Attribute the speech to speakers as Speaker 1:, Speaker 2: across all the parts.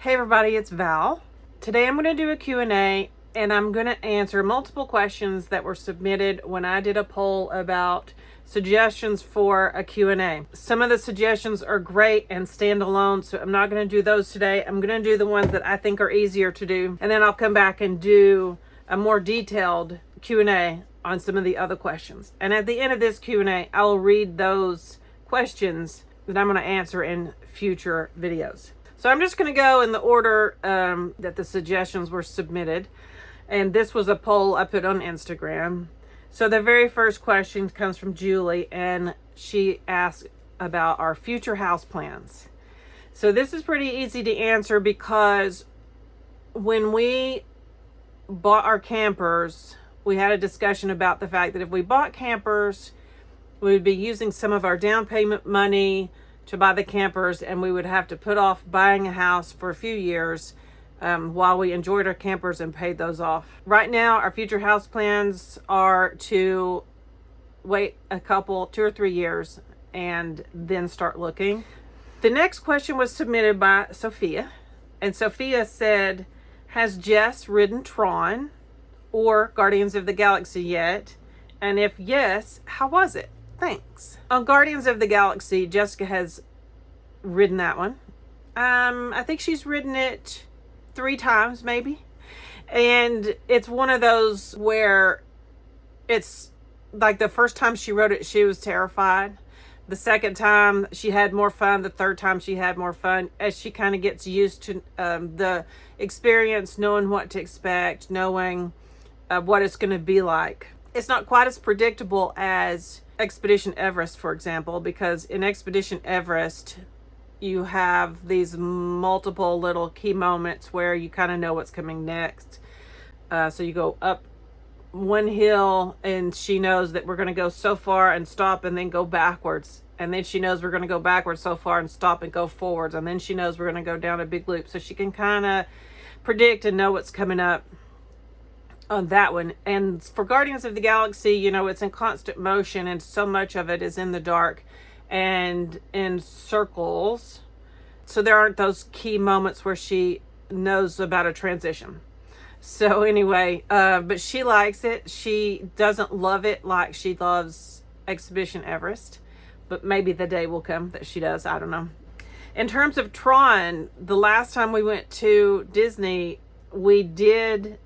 Speaker 1: Hey everybody, it's Val. Today I'm going to do a Q&A and I'm going to answer multiple questions that were submitted when I did a poll about suggestions for a Q&A. Some of the suggestions are great and standalone, so I'm not going to do those today. I'm going to do the ones that I think are easier to do, and then I'll come back and do a more detailed Q&A on some of the other questions. And at the end of this Q&A, I will read those questions that I'm going to answer in future videos. So I'm just going to go in the order that the suggestions were submitted. And this was a poll I put on Instagram. So the very first question comes from Julie, and she asked about our future house plans. So this is pretty easy to answer because when we bought our campers, we had a discussion about the fact that if we bought campers, we would be using some of our down payment money to buy the campers, and we would have to put off buying a house for a few years while we enjoyed our campers and paid those off. Right now, our future house plans are to wait a couple, 2 or 3 years, and then start looking. The next question was submitted by Sophia, and Sophia said, has Jess ridden Tron or Guardians of the Galaxy yet? And if yes, how was it? Thanks. On Guardians of the Galaxy, Jessica has ridden that one. I think she's ridden it 3 times maybe. And it's one of those where it's like the first time she rode it, she was terrified. The second time she had more fun. The third time she had more fun as she kind of gets used to the experience, knowing what to expect, knowing what it's going to be like. It's not quite as predictable as Expedition Everest, for example, because in Expedition Everest, you have these multiple little key moments where you kind of know what's coming next. So you go up one hill and she knows that we're going to go so far and stop and then go backwards. And then she knows we're going to go backwards so far and stop and go forwards. And then she knows we're going to go down a big loop. So she can kind of predict and know what's coming up on that one. And for Guardians of the Galaxy, you know, it's in constant motion and so much of it is in the dark and in circles. So there aren't those key moments where she knows about a transition. So anyway, but she likes it. She doesn't love it like she loves Expedition Everest, but maybe the day will come that she does. I don't know. In terms of Tron, the last time we went to Disney, we did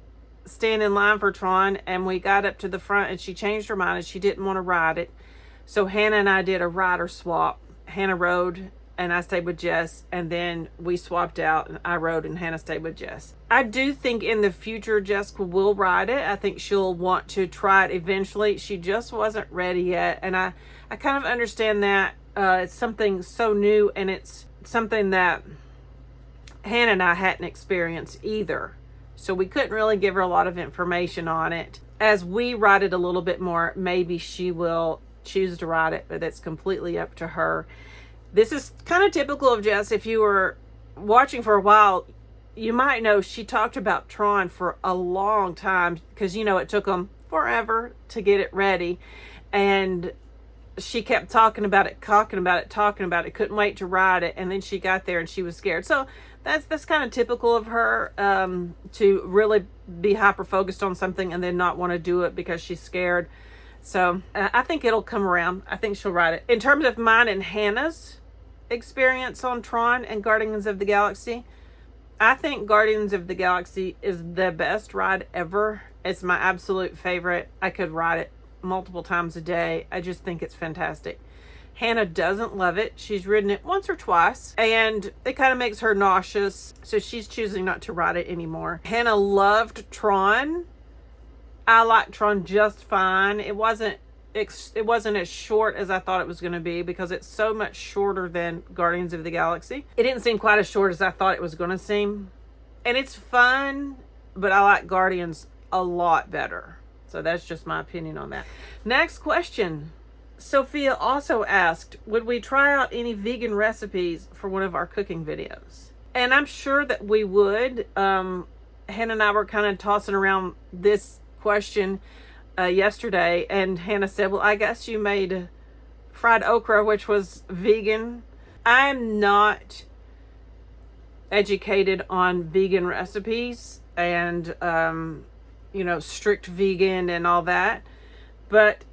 Speaker 1: stand in line for Tron, and we got up to the front and she changed her mind and she didn't want to ride it. So Hannah and I did a rider swap. Hannah rode and I stayed with Jess, and then we swapped out and I rode and Hannah stayed with Jess. I do think in the future Jessica will ride it. I think she'll want to try it eventually. She just wasn't ready yet, and I kind of understand that. It's something so new, and it's something that Hannah and I hadn't experienced either. So we couldn't really give her a lot of information on it. As we ride it a little bit more, maybe she will choose to ride it, but it's completely up to her. This is kind of typical of Jess. If you were watching for a while, you might know she talked about Tron for a long time because, you know, it took them forever to get it ready. And she kept talking about it, talking about it, couldn't wait to ride it. And then she got there and she was scared. So that's kind of typical of her, to really be hyper focused on something and then not want to do it because she's scared. So I think it'll come around. I think she'll ride it. In terms of mine and Hannah's experience on Tron and Guardians of the Galaxy, I think Guardians of the Galaxy is the best ride ever. It's my absolute favorite. I could ride it multiple times a day. I just think it's fantastic. Hannah doesn't love it. She's ridden it once or twice, and it kind of makes her nauseous, so she's choosing not to ride it anymore. Hannah loved Tron. I liked Tron just fine. It wasn't as short as I thought it was going to be because it's so much shorter than Guardians of the Galaxy. It didn't seem quite as short as I thought it was going to seem. And it's fun, but I like Guardians a lot better. So that's just my opinion on that. Next question. Sophia also asked, would we try out any vegan recipes for one of our cooking videos? And I'm sure that we would. Hannah and I were kind of tossing around this question yesterday, and Hannah said, well, I guess you made fried okra, which was vegan. I'm not educated on vegan recipes and, strict vegan and all that. But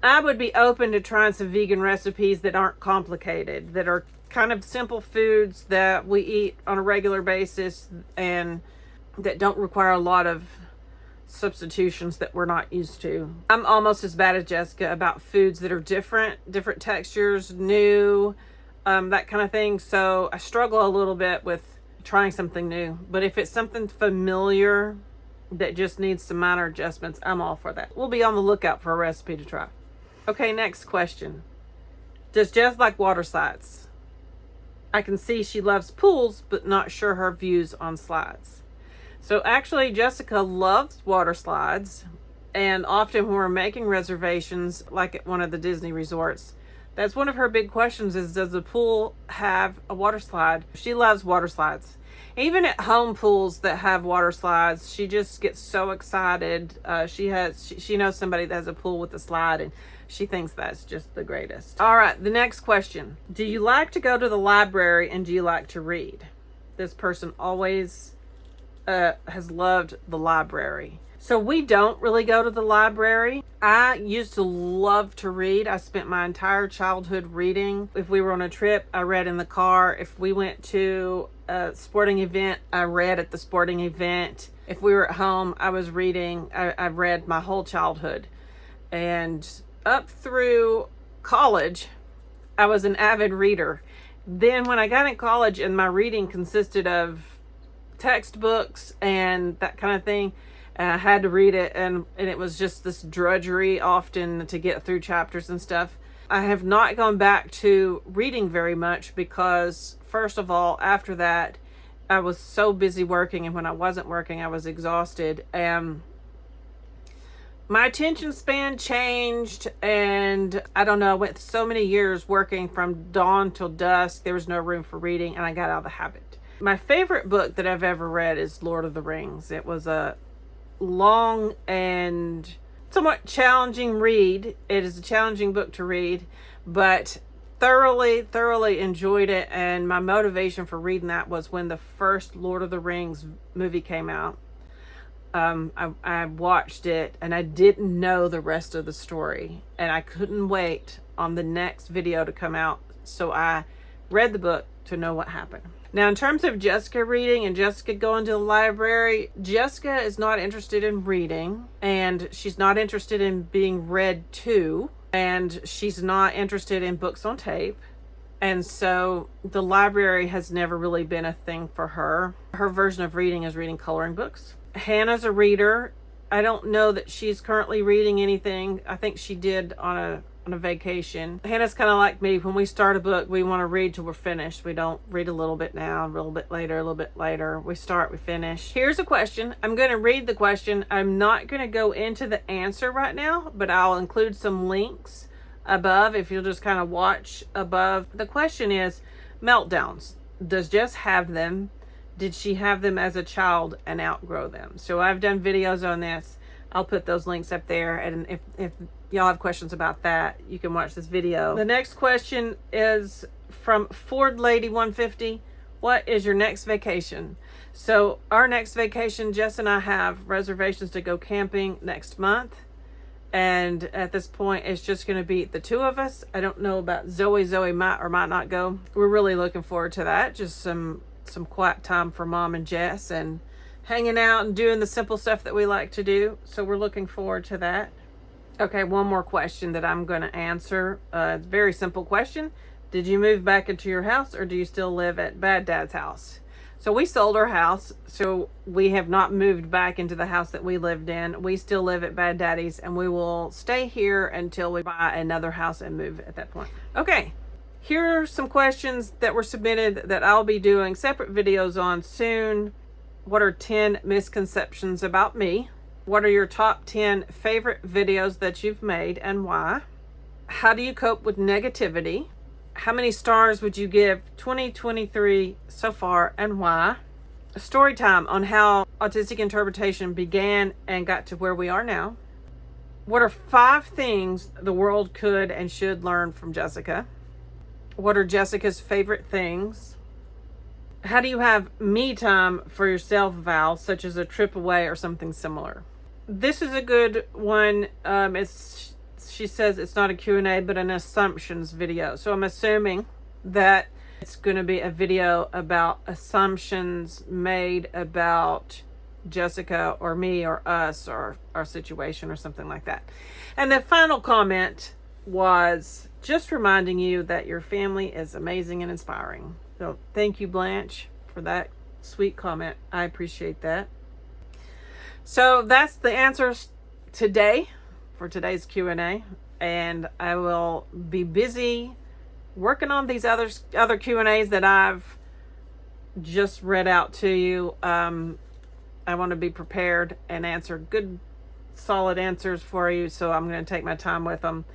Speaker 1: I would be open to trying some vegan recipes that aren't complicated, that are kind of simple foods that we eat on a regular basis and that don't require a lot of substitutions that we're not used to. I'm almost as bad as Jessica about foods that are different textures, new, that kind of thing. So I struggle a little bit with trying something new. But if it's something familiar that just needs some minor adjustments, I'm all for that. We'll be on the lookout for a recipe to try. Okay, next question. Does Jess like water slides? I can see she loves pools, but not sure her views on slides. So actually, Jessica loves water slides, and often when we're making reservations, like at one of the Disney resorts, that's one of her big questions is, does the pool have a water slide? She loves water slides. Even at home pools that have water slides, she just gets so excited. She knows somebody that has a pool with a slide, and she thinks that's just the greatest. All right, the next question. Do you like to go to the library and do you like to read? This person always has loved the library. So we don't really go to the library. I used to love to read. I spent my entire childhood reading. If we were on a trip, I read in the car. If we went to a sporting event, I read at the sporting event. If we were at home, I was reading. I read my whole childhood. And up through college, I was an avid reader. Then when I got in college and my reading consisted of textbooks and that kind of thing, I had to read it, and it was just this drudgery often to get through chapters and stuff. I have not gone back to reading very much because, first of all, after that, I was so busy working, and when I wasn't working, I was exhausted, and my attention span changed, and I don't know, I went so many years working from dawn till dusk. There was no room for reading, and I got out of the habit. My favorite book that I've ever read is Lord of the Rings. It was a long and somewhat challenging read. It is a challenging book to read, but thoroughly enjoyed it. And my motivation for reading that was when the first Lord of the Rings movie came out. I watched it and I didn't know the rest of the story, and I couldn't wait on the next video to come out. So I read the book to know what happened. Now, in terms of Jessica reading and Jessica going to the library, Jessica is not interested in reading, and she's not interested in being read to, and she's not interested in books on tape. And so the library has never really been a thing for her. Her version of reading is reading coloring books. Hannah's a reader. I don't know that she's currently reading anything. I think she did on a vacation. Hannah's kind of like me. When we start a book, we want to read till we're finished. We don't read a little bit now, a little bit later, a little bit later. We start, we finish. Here's a question. I'm going to read the question. I'm not going to go into the answer right now, but I'll include some links above if you'll just kind of watch above. The question is, meltdowns. Does Jess have them? Did she have them as a child and outgrow them? So I've done videos on this. I'll put those links up there, and if y'all have questions about that, you can watch this video. The next question is from Ford Lady 150. What is your next vacation? So our next vacation, Jess and I have reservations to go camping next month, and at this point it's just going to be the two of us. I don't know about Zoe. Zoe might or might not go. We're really looking forward to that. Just some quiet time for Mom and Jess, and hanging out and doing the simple stuff that we like to do. So we're looking forward to that. Okay, one more question that I'm going to answer. It's a very simple question. Did you move back into your house, or do you still live at Bad Dad's house? So we sold our house, so we have not moved back into the house that we lived in. We still live at Bad Daddy's, and we will stay here until we buy another house and move at that point. Okay, here are some questions that were submitted that I'll be doing separate videos on soon. What are 10 misconceptions about me? What are your top 10 favorite videos that you've made and why? How do you cope with negativity? How many stars would you give 2023 so far and why? A story time on how autistic interpretation began and got to where we are now. What are 5 things the world could and should learn from Jessica? What are Jessica's favorite things? How do you have me time for yourself, Val, such as a trip away or something similar? This is a good one. She says it's not a Q&A, but an assumptions video. So I'm assuming that it's going to be a video about assumptions made about Jessica or me or us or our situation or something like that. And the final comment was just reminding you that your family is amazing and inspiring. So thank you, Blanche, for that sweet comment. I appreciate that. So that's the answers today for today's Q&A, and I will be busy working on these other Q&As that I've just read out to you. I want to be prepared and answer good, solid answers for you, so I'm going to take my time with them.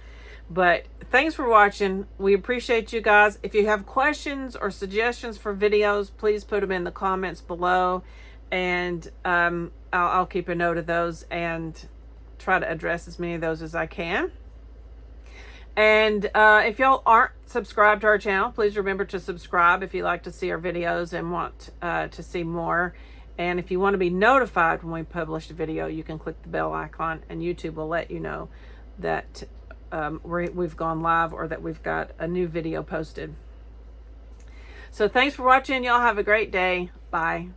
Speaker 1: But thanks for watching. We appreciate you guys. If you have questions or suggestions for videos, please put them in the comments below, and I'll keep a note of those and try to address as many of those as I can. And if y'all aren't subscribed to our channel, please remember to subscribe if you like to see our videos and want to see more. And if you want to be notified when we publish a video, you can click the bell icon, and YouTube will let you know that we've gone live or that we've got a new video posted. So thanks for watching. Y'all have a great day. Bye.